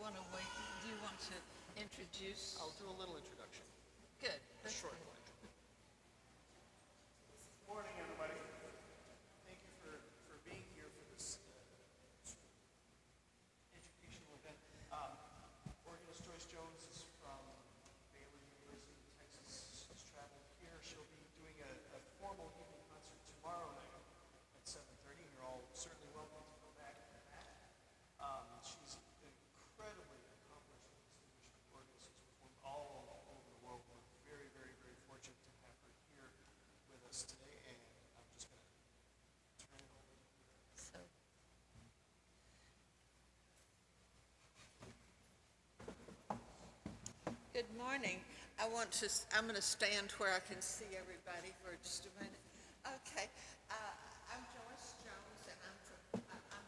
want to wait? Do you want to introduce? I'll do a little introduction. Good. A short one. Morning, everybody. Thank you for being here for this educational event. Organist Joyce Jones is from Baylor University in Texas. She's traveled here. She'll be doing a formal evening concert tomorrow night at 7:30. You're all certainly welcome to go back to that. She's an incredibly accomplished and distinguished organist who's performed all over the world. We're very, very, very fortunate to have her here with us today, and I'm just going to turn it over to her. So, good morning. I'm going to stand where I can see everybody for just a minute. Okay. I'm Joyce Jones, and I'm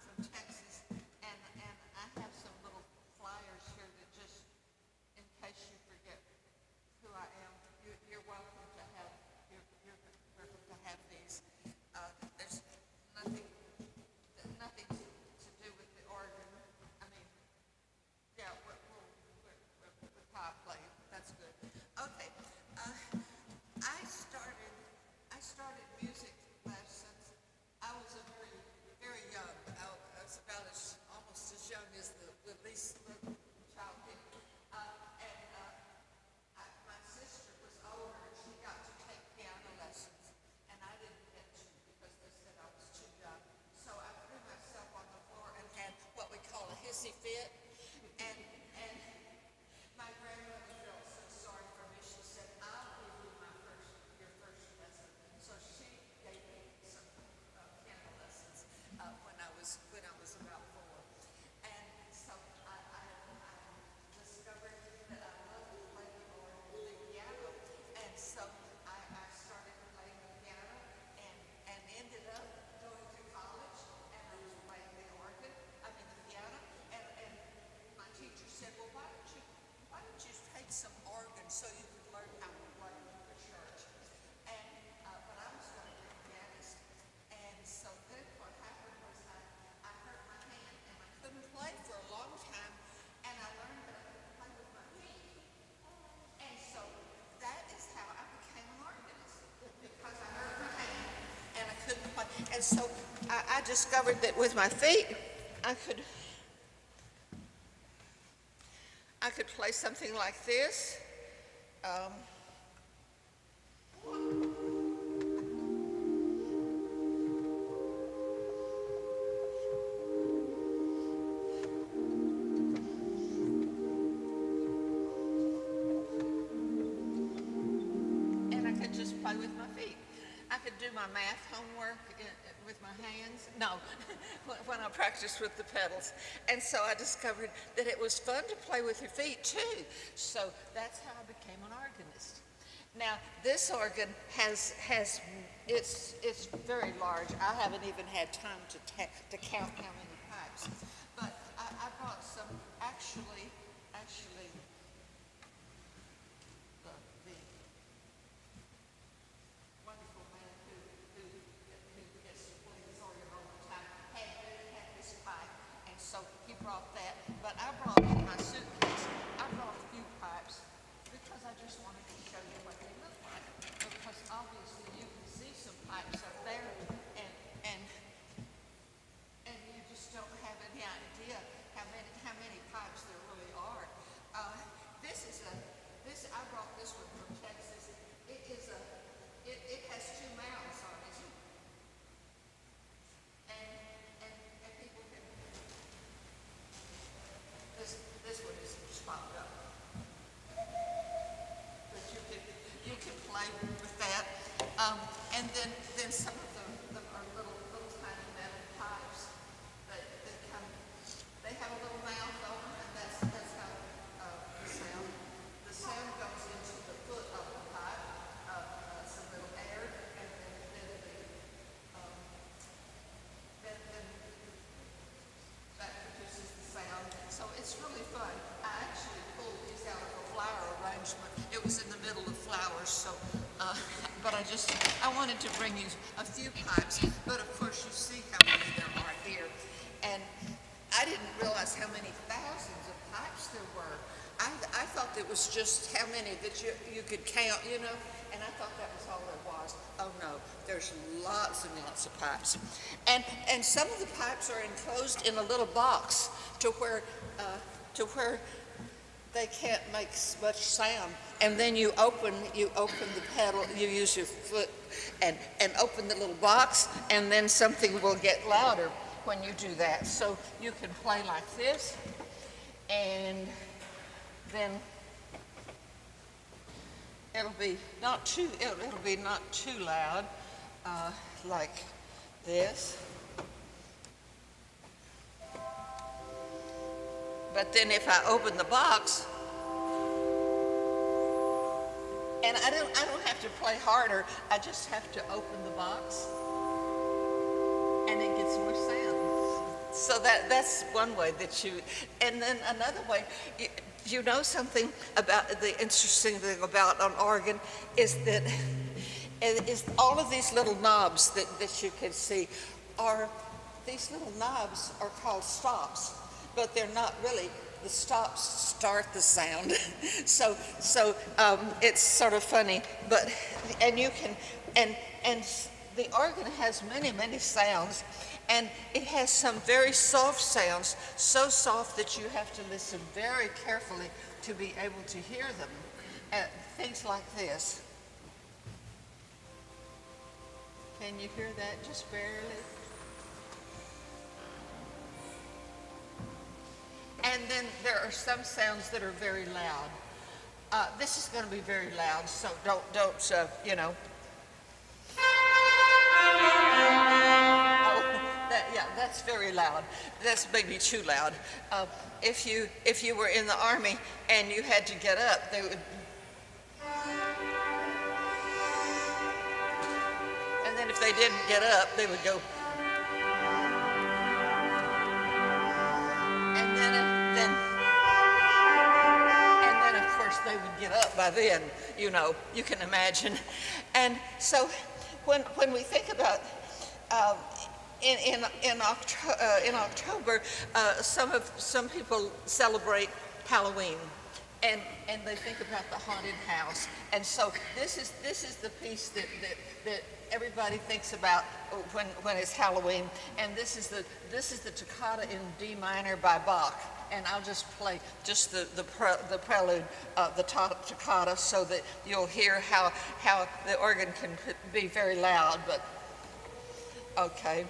from Texas, and I have some little flyers here that just, in case you forget who I am, you're welcome to have. You're welcome to have these. There's nothing to do with the organ. I mean, yeah, with how I play. That's good. Okay. I started music lessons. I was very young. I was about almost as young as the least little child did. My sister was older, and she got to take piano lessons, and I didn't get to because they said I was too young. So I threw myself on the floor and had what we call a hissy fit, and my grandmother felt so sorry for me. She said, "I'll give you your first lesson." So she gave me some piano lessons when I was about 4, and so I discovered that I loved to play the piano, and so I started playing the piano and ended up going to college, and I was playing the organ, the piano, and my teacher said, "Well, why don't you take some organ so you could learn how to play the church?" And but I was going to be a pianist, and so then what happened was I hurt my hand, and I couldn't play for a long time, and I learned that I could play with my feet, and so that is how I became an organist, because I hurt my hand and I couldn't play, and so I discovered that with my feet I could play something like this. And I could just play with my feet. I could do my math homework with my hands. No, when I practiced with the pedals. And so I discovered that it was fun to play with your feet too. So that's how I became an organist. Now this organ it's very large. I haven't even had time to count how many pipes. But I brought some actually the wonderful man who gets to play this organ all the time had this pipe, and so he brought that. But I brought in my suitcase, I brought a few pipes because I just wanted to show you what they look like. Because obviously you can see some pipes up there, and you just don't have any idea how many pipes there really are. I brought this one from Texas. It has 2 mouths on it, and people can. This one is popped up, but you can play with that. And then some of them are little tiny metal pipes that come. They have a little mouth on them, and that's how the sound goes into the foot of the pipe. Some little air, and then that produces the sound. So it's really fun. I actually pulled these out of a flower arrangement. It was in the middle of flowers, so but I wanted to bring you a few pipes, but of course you see how many there are here. And I didn't realize how many thousands of pipes pipes there were. I thought it was just how many that you could count, you know, and I thought that was all there was. Oh no, there's lots and lots of pipes. And some of the pipes are enclosed in a little box to where they can't make much sound. And then you open the pedal, you use your foot and open the little box, and then something will get louder when you do that. So you can play like this, and then it'll be not too loud, like this. But then if I open the box, and I don't have to play harder, I just have to open the box, and it gets more sound. So that's one way that you, and then another way, you know something about the interesting thing about an organ is that all of these little knobs that you can see these little knobs are called stops, but they're not really. The stops start the sound. so it's sort of funny, and you can, and the organ has many sounds, and it has some very soft sounds, so soft that you have to listen very carefully to be able to hear them. Things like this. Can you hear that just barely? And then there are some sounds that are very loud. This is going to be very loud, so don't you know. That's very loud. That's maybe too loud. If you were in the army and you had to get up, they would. And then if they didn't get up, they would go. And then of course they would get up by then. You know, you can imagine. And so when we think about in October, some people celebrate Halloween, and they think about the haunted house. And so this is the piece that everybody thinks about when it's Halloween. And this is the toccata in D minor by Bach. And I'll just play just the prelude, the toccata, so that you'll hear how the organ can be very loud. But okay.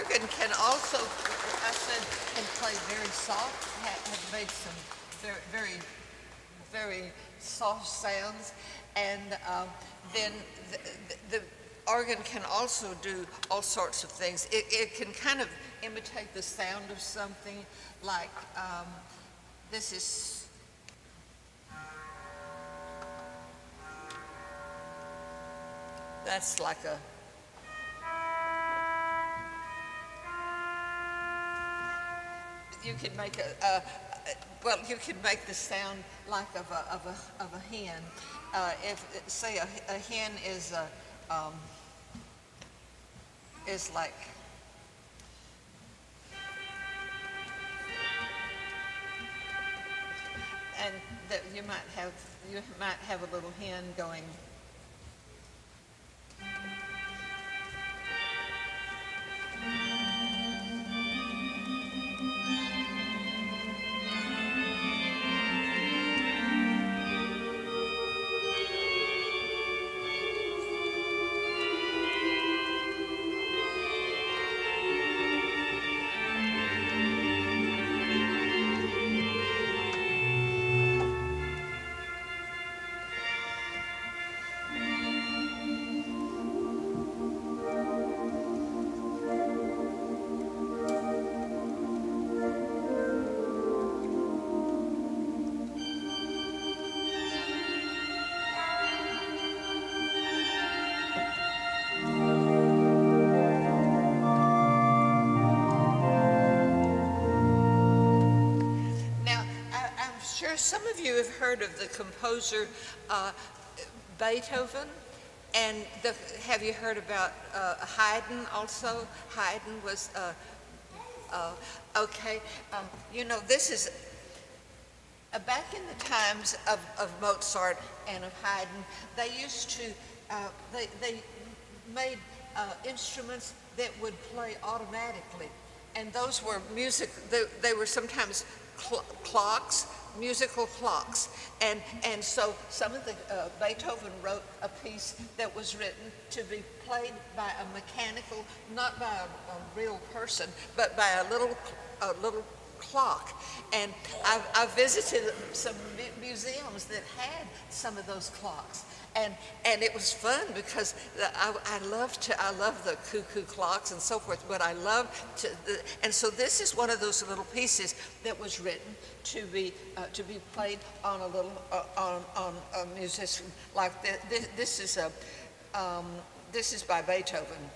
organ can also, I said, can play very soft, have made some very, very soft sounds, and then the organ can also do all sorts of things. It can kind of imitate the sound of something, like this is. That's like a. You can make well, you can make the sound like of a hen. If say a hen is like. And that you might have a little hen going. Some of you have heard of the composer Beethoven, and have you heard about Haydn also? Haydn was, okay, you know, this is, back in the times of Mozart and of Haydn, they used to, they made instruments that would play automatically, and those were they were sometimes clocks, musical clocks, and so some of the Beethoven wrote a piece that was written to be played by a mechanical, not by a real person, but by a little clock. And I visited some museums that had some of those clocks, and it was fun because I love the cuckoo clocks and so forth. But I love and so this is one of those little pieces that was written to be played on a little on a musician like this. This is by Beethoven.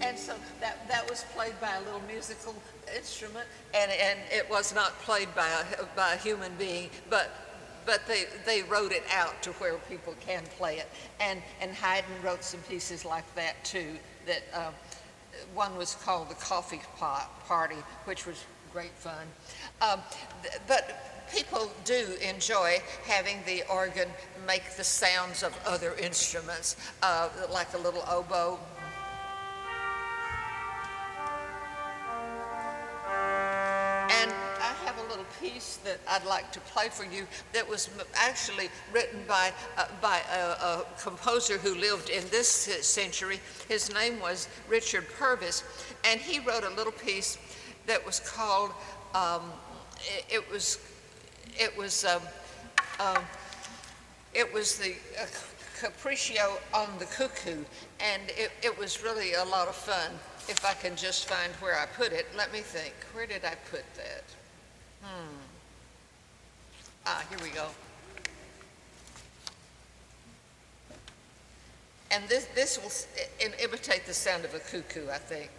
And so that was played by a little musical instrument, and it was not played by a human being, but they wrote it out to where people can play it. And Haydn wrote some pieces like that too. That one was called the Coffee Pot Party, which was great fun. But people do enjoy having the organ make the sounds of other instruments, like a little oboe. Piece that I'd like to play for you that was actually written by a composer who lived in this century. His name was Richard Purvis, and he wrote a little piece that was called it was the Capriccio on the Cuckoo, and it was really a lot of fun. If I can just find where I put it. Let me think. Where did I put that? Here we go. And this will imitate the sound of a cuckoo, I think.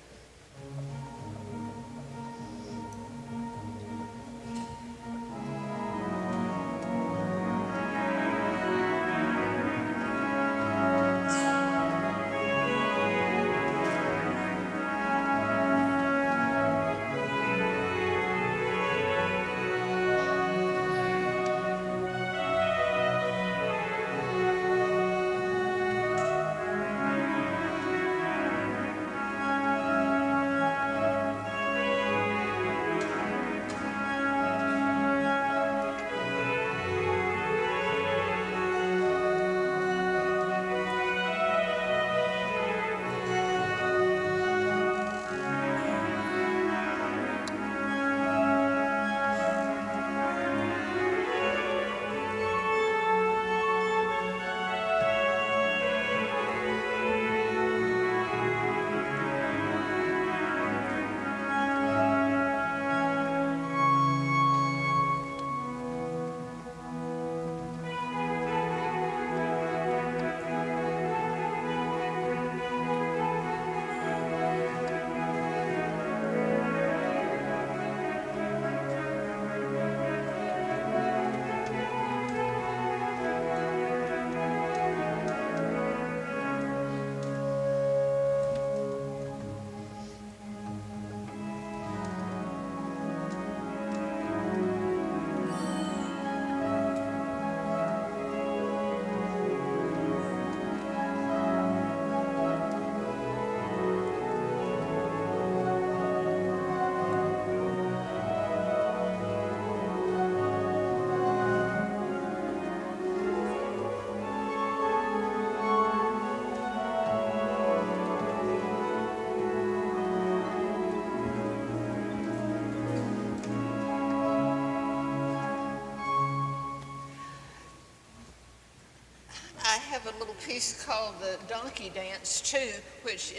have a little piece called the Donkey Dance too, which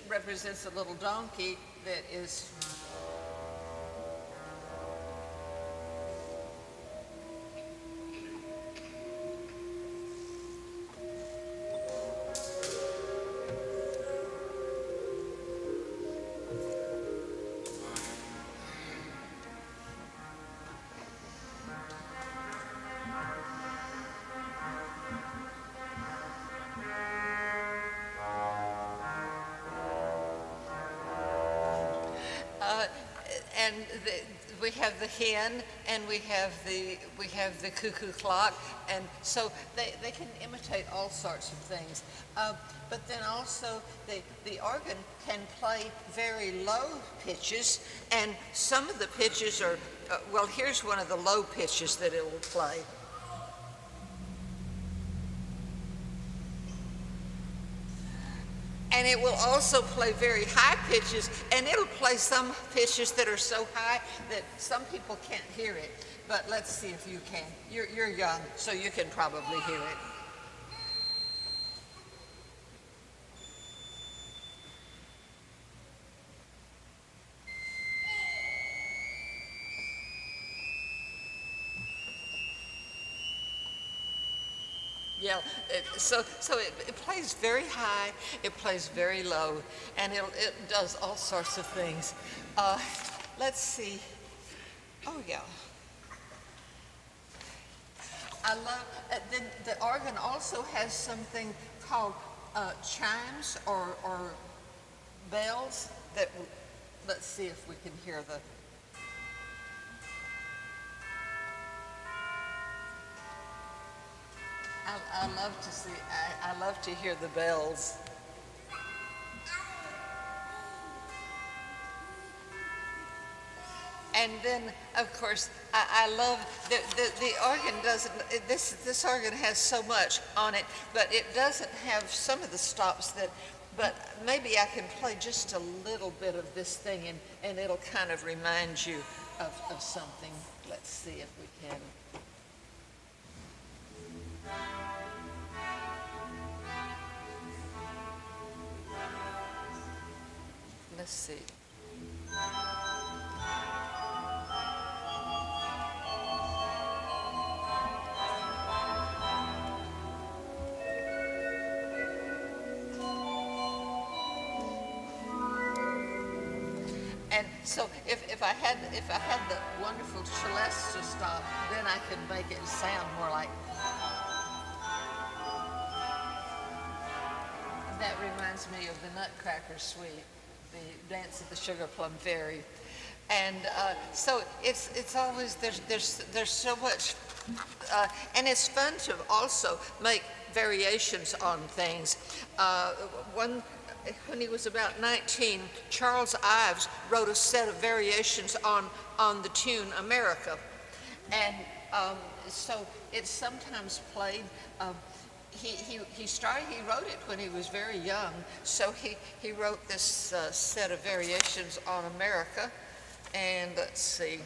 represents a little donkey that is. And we have the hen, and we have the cuckoo clock, and so they can imitate all sorts of things. But then also the organ can play very low pitches, and some of the pitches are well. Here's one of the low pitches that it will play. And it will also play very high pitches, and it'll play some pitches that are so high that some people can't hear it. But let's see if you can. You're young, so you can probably hear it. Yeah, so it plays very high, it plays very low, and it does all sorts of things. Let's see. Oh yeah. I love. Then the organ also has something called chimes or bells that. Let's see if we can hear the. I love to see. I love to hear the bells. And then, of course, I love the organ doesn't. This organ has so much on it, but it doesn't have some of the stops that. But maybe I can play just a little bit of this thing, and it'll kind of remind you of something. Let's see if we can. Let's see. And so if I had the wonderful celeste to stop, then I could make it sound more like. That reminds me of the Nutcracker Suite, the Dance of the Sugar Plum Fairy, and so it's always there's so much, and it's fun to also make variations on things. When he was about 19, Charles Ives wrote a set of variations on the tune America, and so it's sometimes played. He wrote it when he was very young, so he wrote this set of variations on America, and let's see.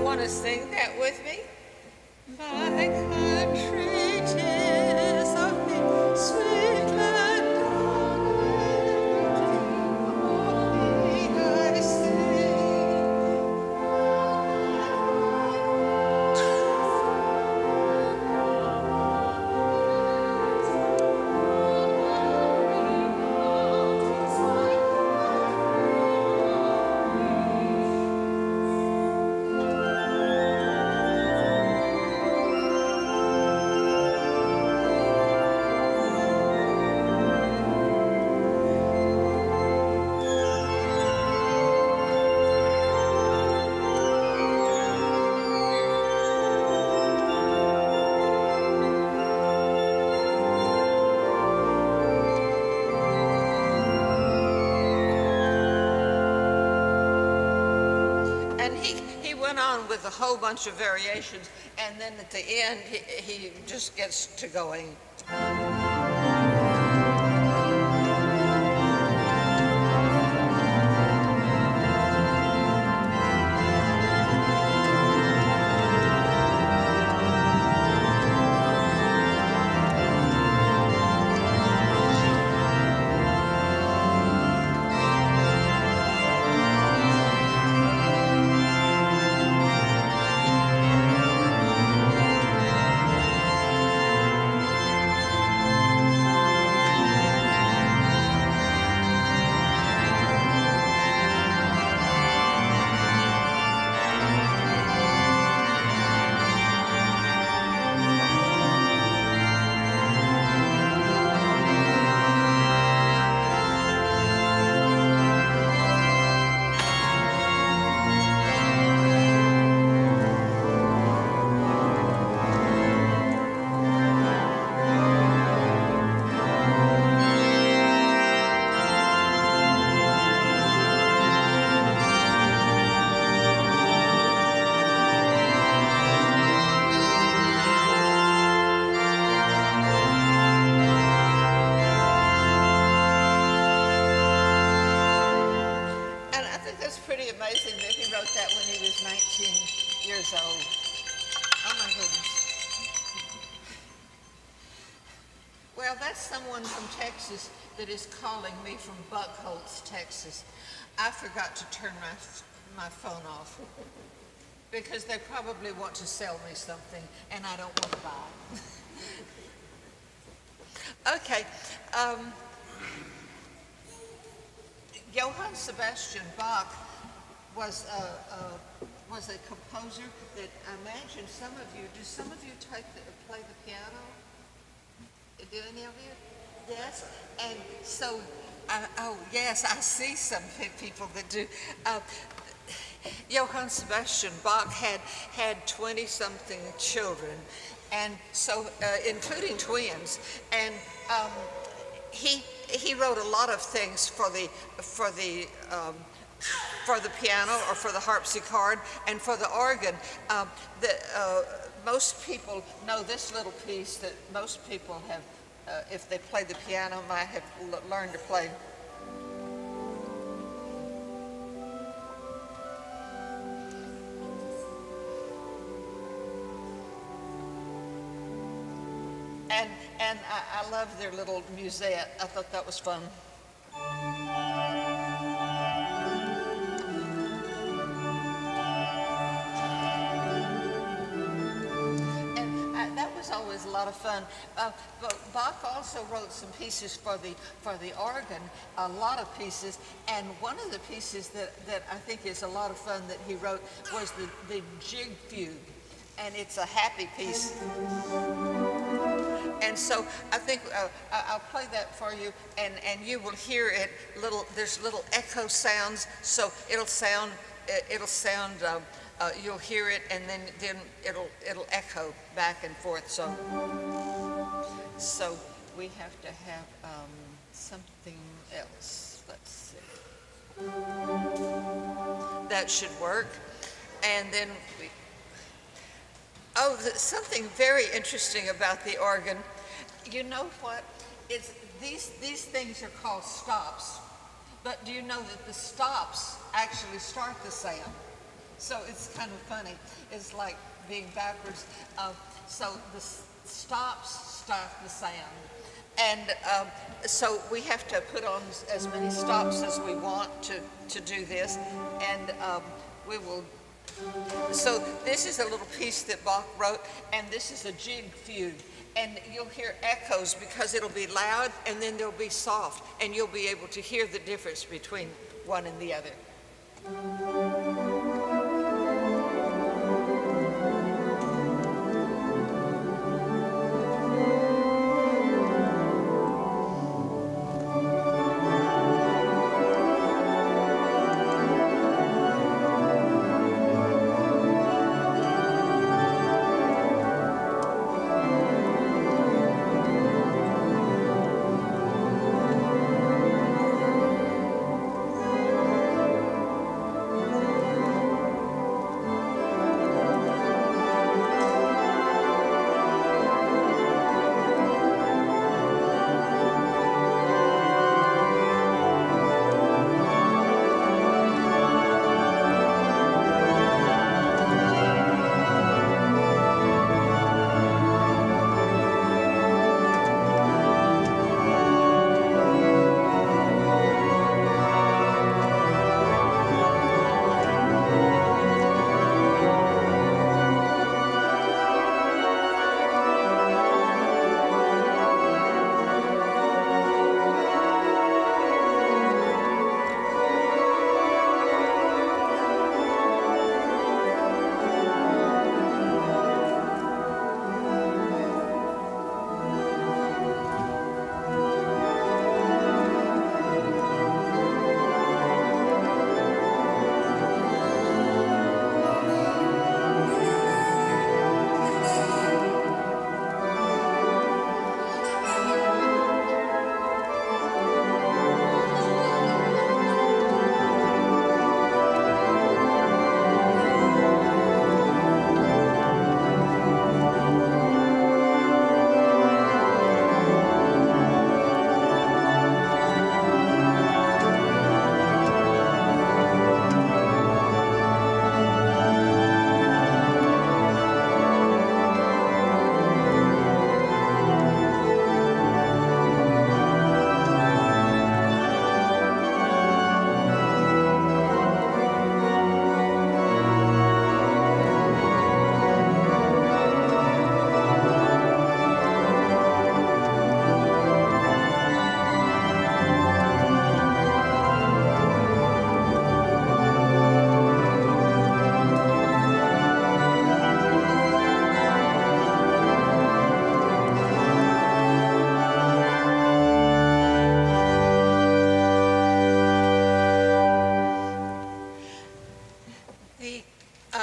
Want to sing that with me? My country, 'tis of the sweet land of liberty, went on with a whole bunch of variations, and then at the end, he just gets to going. Pretty amazing that he wrote that when he was 19 years old. Oh my goodness. Well, that's someone from Texas that is calling me from Buckholz, Texas. I forgot to turn my phone off because they probably want to sell me something and I don't want to buy. Okay. Johann Sebastian Bach was a composer that I imagine do some of you play the piano? Do any of you? Yes? And so, oh yes, I see some people that do. Johann Sebastian Bach had 20-something children, and so, including twins, and he wrote a lot of things for the piano or for the harpsichord and for the organ. Most people know this little piece that most people have, if they play the piano, might have learned to play. And I love their little musette. I thought that was fun. That was always a lot of fun. But Bach also wrote some pieces for the organ, a lot of pieces, and one of the pieces that I think is a lot of fun that he wrote was the Jig Fugue, and it's a happy piece. And so I think I'll play that for you, and you will hear it. There's little echo sounds, so it'll sound. You'll hear it, and then it'll echo back and forth. So we have to have something else. Let's see. That should work, and then we. Oh, something very interesting about the organ. You know what? These things are called stops. But do you know that the stops actually start the sound? So it's kind of funny. It's like being backwards. So the stops start the sound. And so we have to put on as many stops as we want to do this. And we will. So this is a little piece that Bach wrote, and this is a jig fugue. And you'll hear echoes because it'll be loud and then they'll be soft, and you'll be able to hear the difference between one and the other.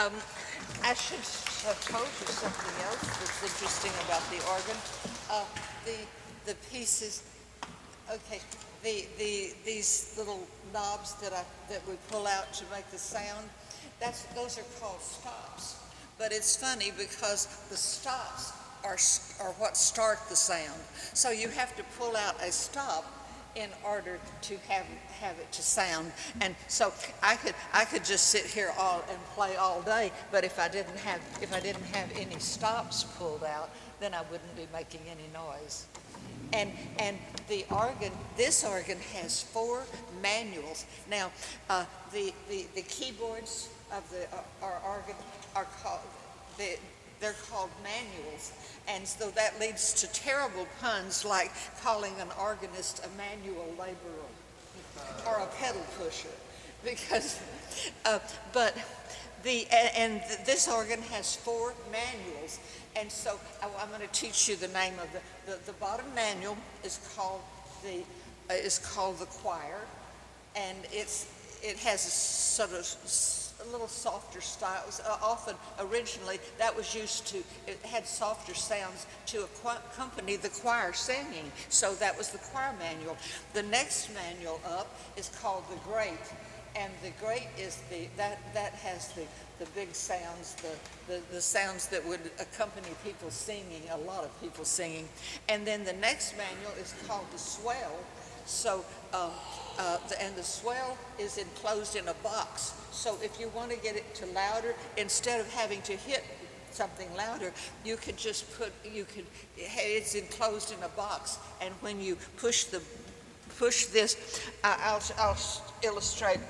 I should have told you something else that's interesting about the organ. Uh, the pieces, okay, these little knobs that we pull out to make the sound, those are called stops. But it's funny because the stops are what start the sound. So you have to pull out a stop in order to have it to sound. And so I could just sit here and play all day, but if I didn't have any stops pulled out, then I wouldn't be making any noise. And this organ has 4 manuals. Now, the keyboards of our organ are called they're called manuals, and so that leads to terrible puns like calling an organist a manual laborer or a pedal pusher, because this organ has 4 manuals, and so I'm going to teach you the name of the bottom manual is called the choir, and it has a sort of a little softer style. Often, originally, that was it had softer sounds to accompany the choir singing. So that was the choir manual. The next manual up is called the grate. And the grate is that has the big sounds, the sounds that would accompany people singing, a lot of people singing. And then the next manual is called the swell. So, and the swell is enclosed in a box. So if you want to get it to louder, instead of having to hit something louder, you could just it's enclosed in a box. And when you push this, I'll illustrate.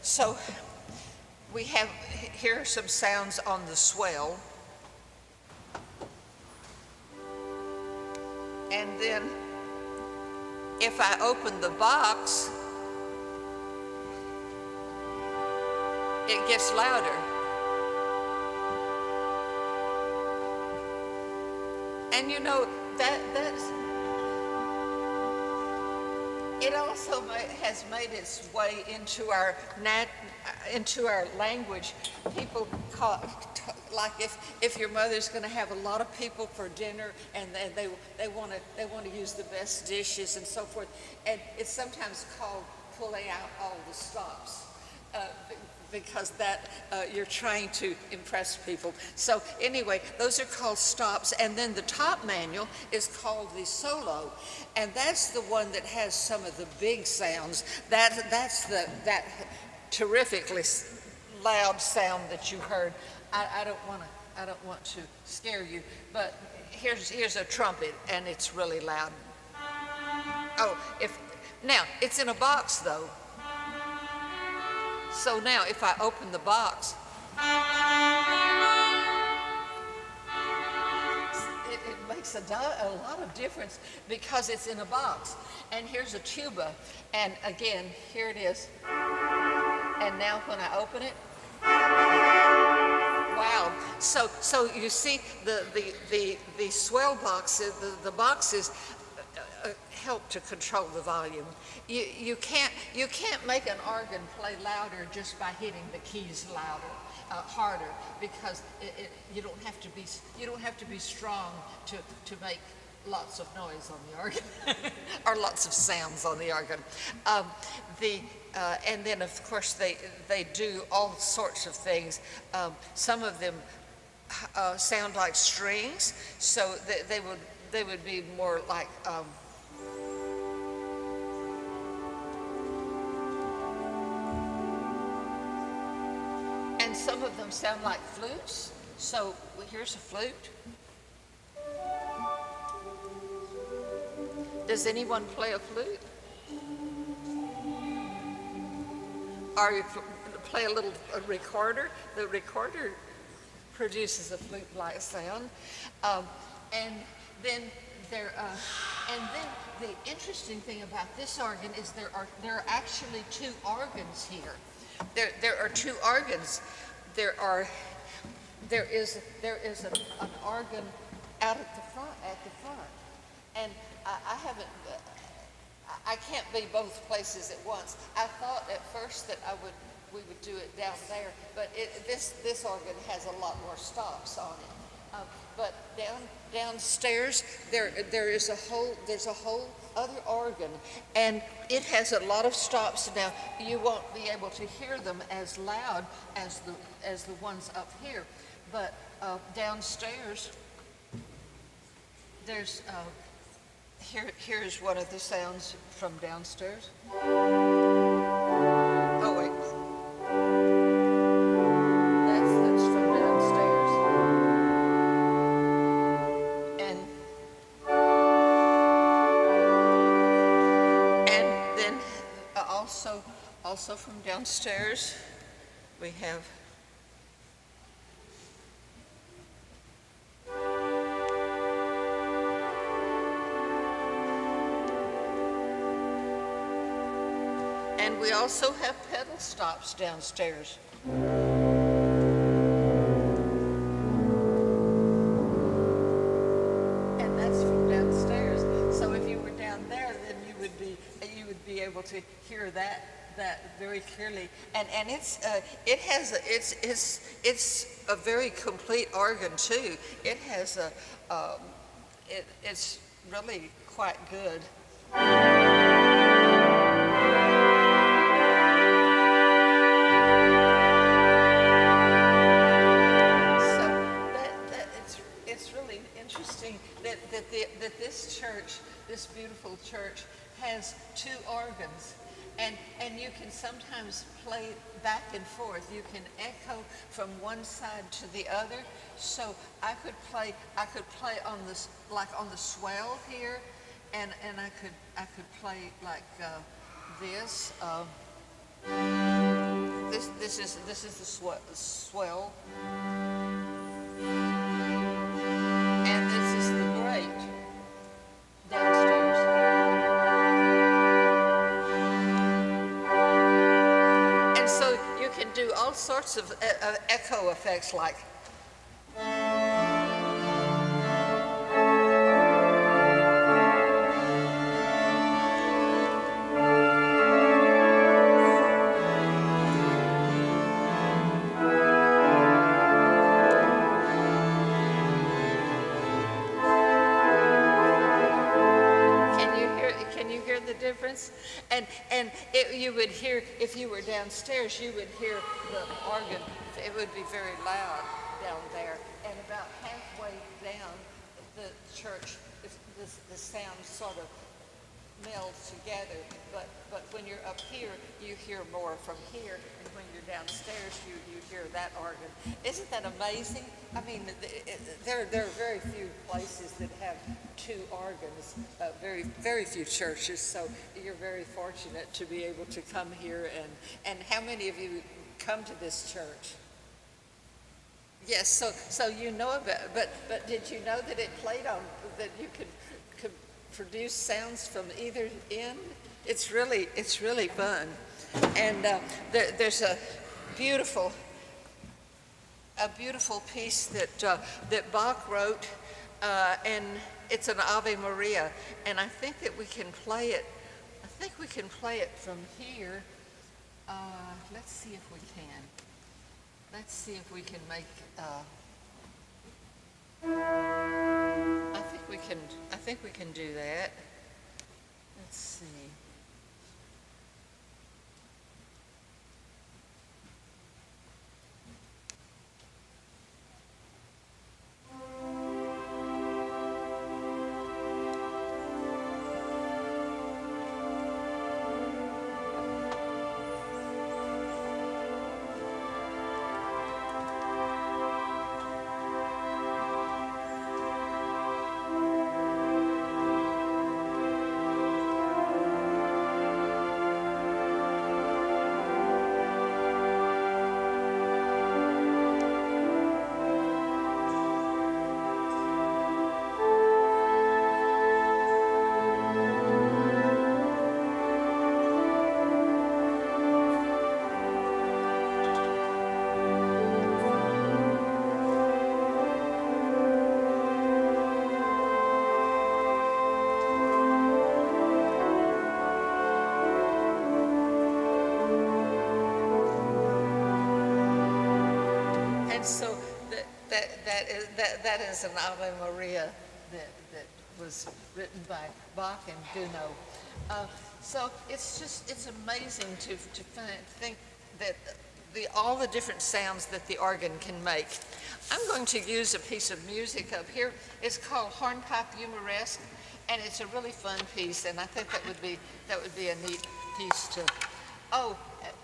So here are some sounds on the swell. And then if I open the box, it gets louder. And you know, it also has made its way into our language. People like if your mother's going to have a lot of people for dinner and they want to use the best dishes and so forth, and it's sometimes called pulling out all the stops. Because you're trying to impress people. So anyway, those are called stops. And then the top manual is called the solo. And that's the one that has some of the big sounds. That's that terrifically loud sound that you heard. I don't want to scare you, but here's a trumpet, and it's really loud. Oh, now it's in a box though. So now if I open the box, it makes a lot of difference because it's in a box. And here's a tuba, and again, here it is. And now when I open it, wow. So you see the swell boxes, the boxes help to control the volume. You can't make an organ play louder just by hitting the keys louder, harder, because you don't have to be strong to make lots of noise on the organ or lots of sounds on the organ. And then of course they do all sorts of things. Some of them sound like strings, so they would be more like and some of them sound like flutes. So here's a flute. Does anyone play a flute? Or you play a recorder? The recorder produces a flute-like sound. And then the interesting thing about this organ is there are actually 2 organs here. There are 2 organs. There is an organ out at the front, and I can't be both places at once. I thought at first that I we would do it down there. But this organ has a lot more stops on it. But downstairs there's a whole other organ, and it has a lot of stops. Now you won't be able to hear them as loud as the ones up here, but downstairs there's here's one of the sounds from downstairs. Oh wait. That's from downstairs. And then also from downstairs we have and we also have pedal stops downstairs. And that's from downstairs. So if you were down there, then you would be able to hear that very clearly. And it's a very complete organ too. It has it's really quite good. That this church, this beautiful church, has two organs, and you can sometimes play back and forth. You can echo from one side to the other. So I could play on this, like on the swell here, and I could play like this. This is the swell. And this is the great downstairs. And so you can do all sorts of echo effects like. Difference, and you would hear, if you were downstairs, you would hear the organ. It would be very loud down there, and about halfway down the church, the sound sort of melds together. But when you're up here, you hear more from here, and when you're downstairs, you hear that organ. Isn't that amazing? I mean, there are very few places that have two organs, very few churches, so you're very fortunate to be able to come here. And how many of you come to this church? Yes, so you know about it, but did you know that it played on, that you could produce sounds from either end? It's really fun. And there's a beautiful piece that Bach wrote, and it's an Ave Maria, and I think that we can play it. I think we can play it from here. Let's see if we can. Let's see if we can make. I think we can do that. Let's see. And so that is an Ave Maria that was written by Bach and Gounod. So it's amazing to think that all the different sounds that the organ can make. I'm going to use a piece of music up here. It's called Hornpipe Humoresque, and it's a really fun piece, and I think that would be a neat piece to. Oh,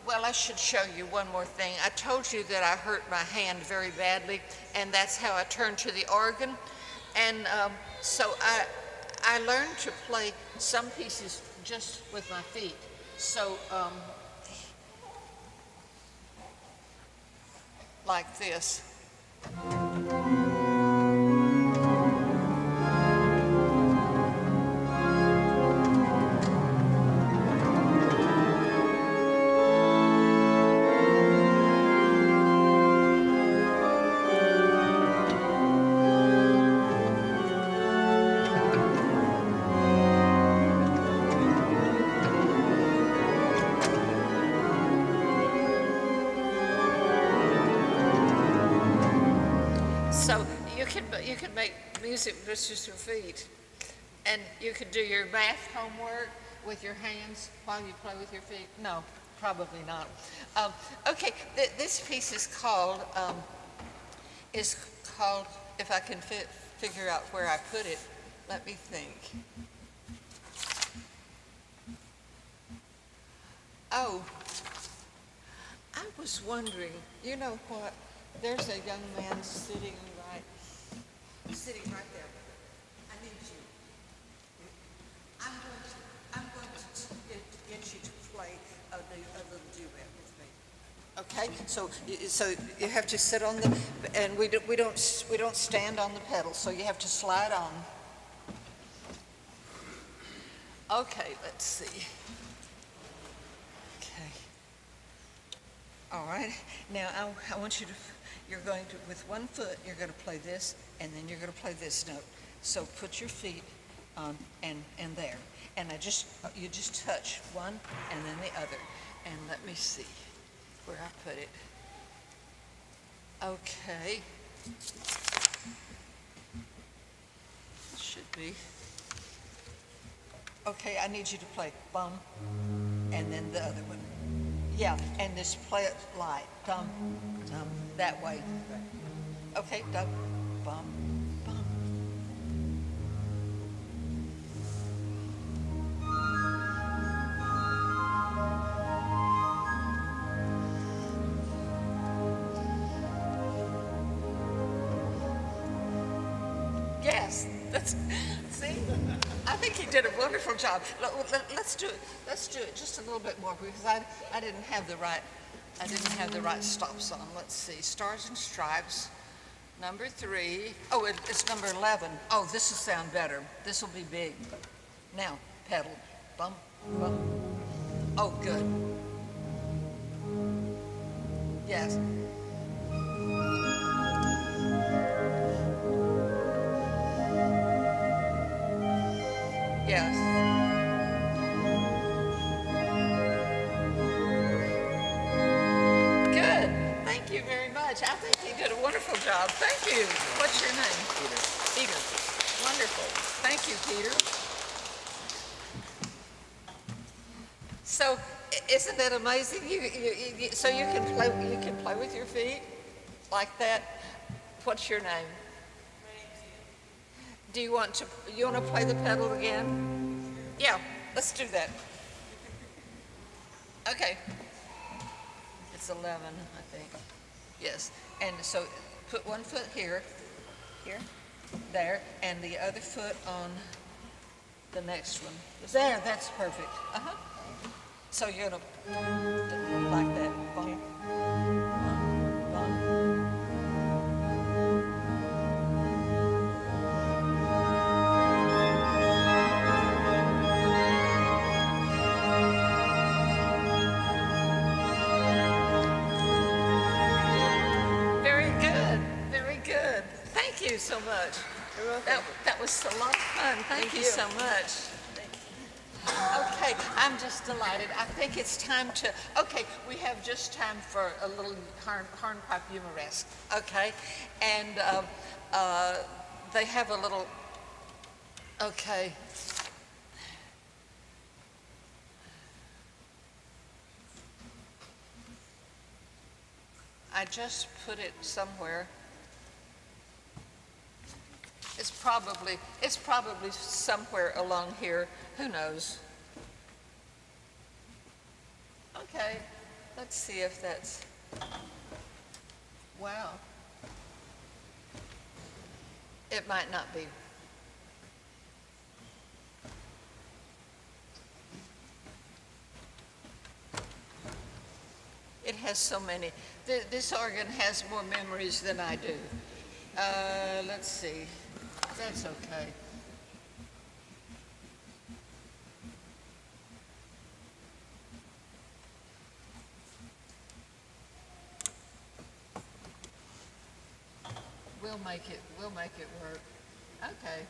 well, I should show you one more thing. I told you that I hurt my hand very badly, and that's how I turned to the organ. And so I learned to play some pieces just with my feet. So like this. So you can make music with just your feet, and you could do your math homework with your hands while you play with your feet. No, probably not. Okay, this piece is called. If I can figure out where I put it, let me think. Oh, I was wondering. You know what? There's a young man sitting right there. I need you. I'm going to get you to play a little duet with me. Okay? So you have to sit on the, and we don't stand on the pedal, so you have to slide on. Okay, let's see. Okay. All right. Now I want you to. You're going to, with one foot, you're going to play this, and then you're going to play this note. So put your feet on and there. And you just touch one and then the other. And let me see where I put it. Okay. Should be. Okay, I need you to play bum, and then the other one. Yeah, and just play it light. Dum, dum, that way. Okay, dum, bum, bum. Yes, see? I think he did a wonderful job. Let's do it. Let's do it just a little bit more because I didn't have the right stops on. Let's see. Stars and Stripes, number 3. Oh, it's number 11. Oh, this will sound better. This will be big. Now, pedal. Bum, bum. Oh, good. Yes. Yes. Good. Thank you very much. I think you did a wonderful job. Thank you. What's your name? Peter. Peter. Wonderful. Thank you, Peter. So, isn't that amazing? So you can play with your feet like that. What's your name? Do you want to play the pedal again? Yeah, let's do that. Okay. It's 11, I think. Yes. And so put one foot here, there, and the other foot on the next one. There, that's perfect. Uh-huh. So you're gonna like that. Bum, bum, bum. Thank you so much. That was a lot of fun. Thank you so much. Thank you. Okay, I'm just delighted. I think it's time to, okay, we have just time for a little hornpipe humoresque, okay? And they have a little, okay. I just put it somewhere. It's probably somewhere along here. Who knows? Okay, let's see if that's, wow. It might not be. It has so many. This organ has more memories than I do. Let's see. That's okay. We'll make it work. Okay.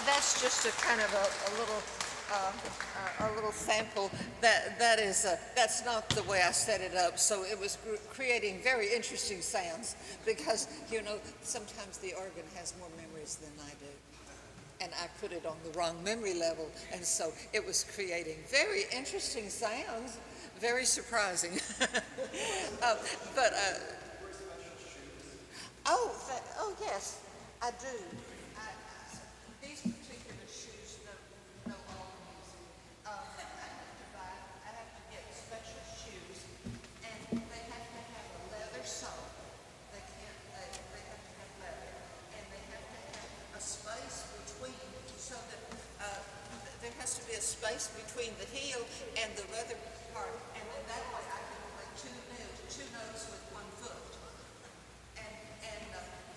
That's just a kind of a little sample. That's not the way I set it up. So it was creating very interesting sounds because sometimes the organ has more memories than I do, and I put it on the wrong memory level, and so it was creating very interesting sounds, very surprising. Oh yes, I do. These particular shoes know all the music. I have to get special shoes, and they have to have a leather sole. They have to have leather, and they have to have a space between, so that there has to be a space between the heel and the leather part, and then that way I can play two notes with one foot.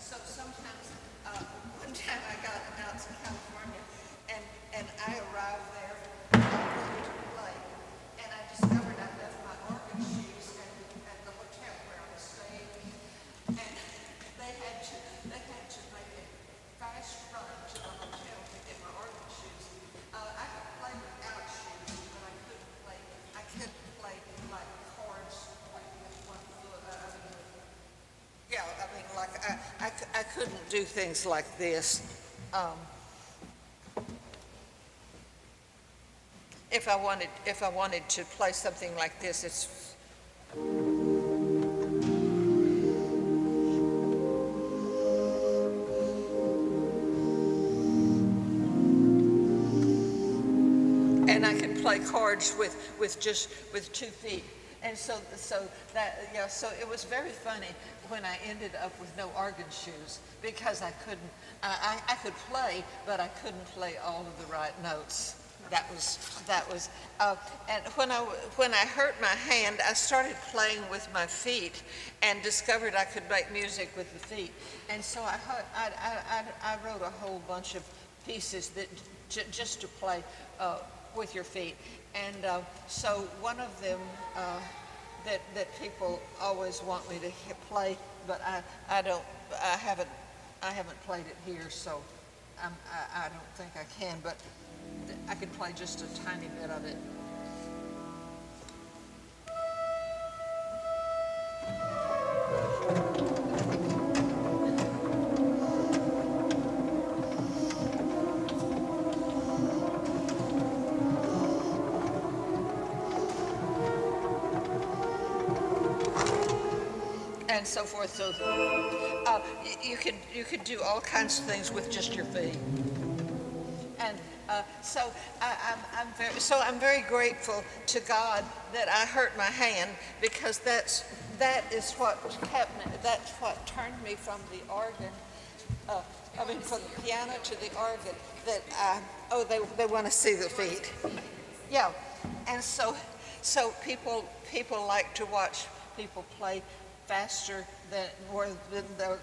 So sometimes one I couldn't do things like this. If I wanted to play something like this, it's and I can play chords with 2 feet. And so it was very funny when I ended up with no organ shoes, because I could play, but I couldn't play all of the right notes. And when I hurt my hand, I started playing with my feet and discovered I could make music with the feet. And so I wrote a whole bunch of pieces that just to play with your feet. And so one of them that people always want me to play, but I haven't played it here, so I don't think I can, but I could play just a tiny bit of it. And so forth. So you could do all kinds of things with just your feet. And so I'm very grateful to God that I hurt my hand, because that is what kept me. That's what turned me from the organ. From the piano to the organ. They want to see the feet. Yeah, and so people like to watch people play faster than the.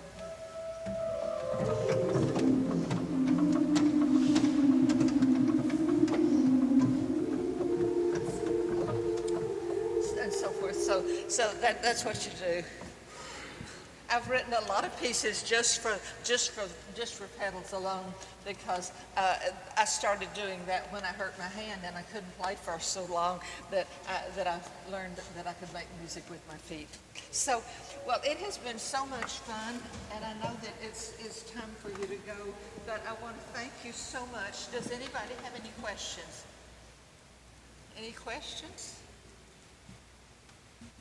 And so forth. So that's what you do. I've written a lot of pieces just for pedals alone, because I started doing that when I hurt my hand and I couldn't play for so long that I learned that I could make music with my feet. So, well, it has been so much fun, and I know that it's time for you to go, but I want to thank you so much. Does anybody have any questions? Any questions?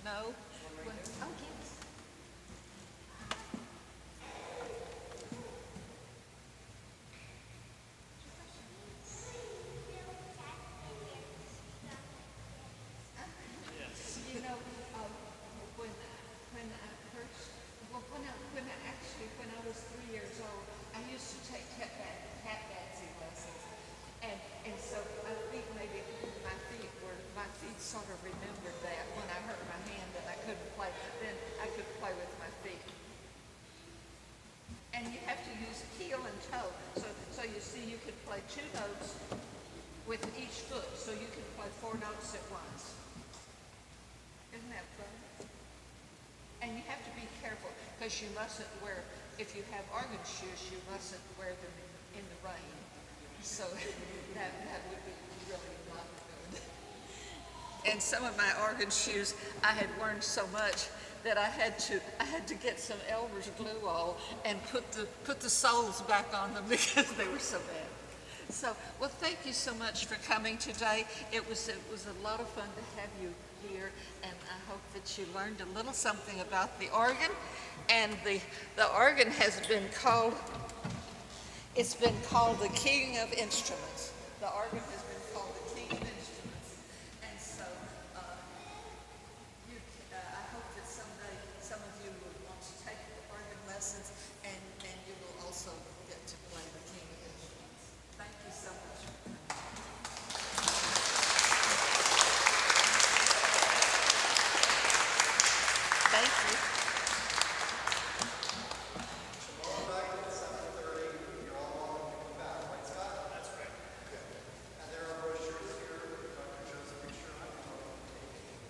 No? Oh, yes. When I was 3 years old, I used to take tap dancing lessons, and so I think maybe my feet sort of remembered that when I hurt my hand and I couldn't play, then I could play with my feet. And you have to use heel and toe, so you see you can play 2 notes with each foot, so you can play 4 notes at once. Isn't that fun? And you have to be careful, because you mustn't wear, if you have organ shoes, you mustn't wear them in the rain. So that would be really not good. And some of my organ shoes, I had worn so much that I had to get some Elmer's glue all and put the soles back on them because they were so bad. So, well, thank you so much for coming today. It was a lot of fun to have you here, and I hope that you learned a little something about the organ. And the organ has been called, it's been called the king of instruments. The organ has been called the king of instruments. And so I hope that someday some of you will want to take the organ lessons, and you will also get to play the king of instruments. Thank you so much. Thank you.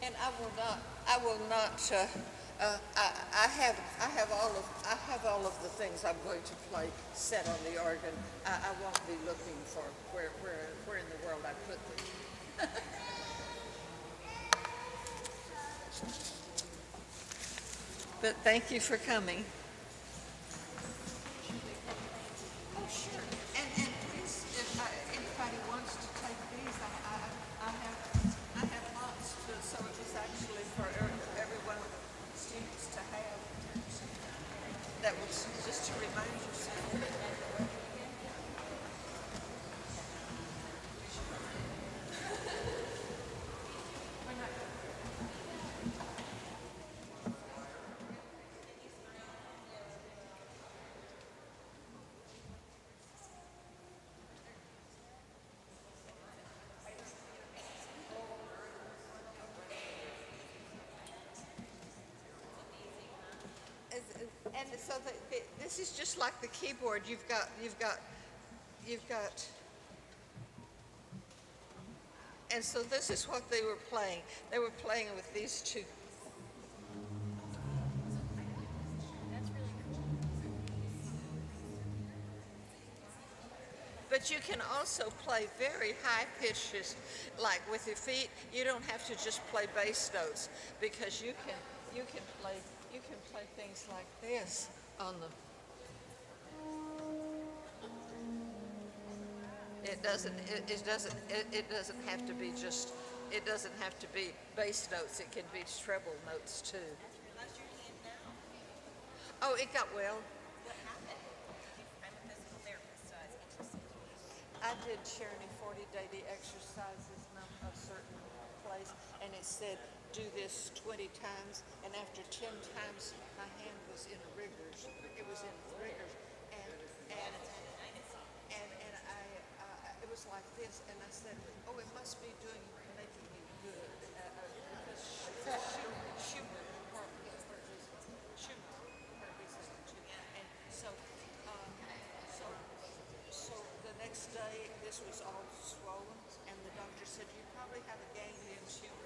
And I will not. I have all of the things I'm going to play set on the organ. I won't be looking for where in the world I put them. But thank you for coming. Sure. And please, if anybody wants to take these, I have lots to, so it was actually for everyone, students to have. That was just to remind yourself. And so this is just like the keyboard. You've got, and so this is what they were playing. They were playing with these two. But you can also play very high pitches, like with your feet. You don't have to just play bass notes because you can play things like this on the. It doesn't have to be just. It doesn't have to be bass notes. It can be treble notes too. How's your hand now? Oh, it got well. What happened? I'm a physical therapist, so I was interested. I did Charity 40 daily exercises in a certain place, and it said do this 20 times, and after 10 times, my hand was in rigors. It was in rigors, and it was like this, and I said, oh, it must be making me good, because Schubert, and so the next day, this was all swollen, and the doctor said, you probably have a ganglion tumor.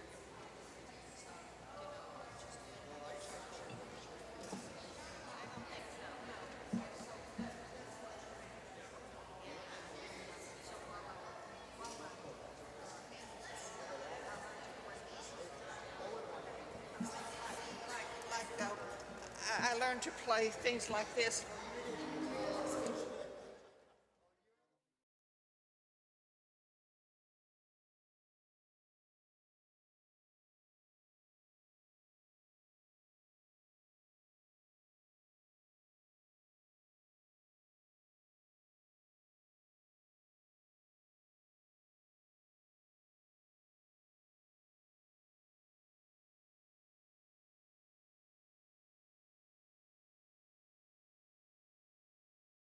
I learned to play things like this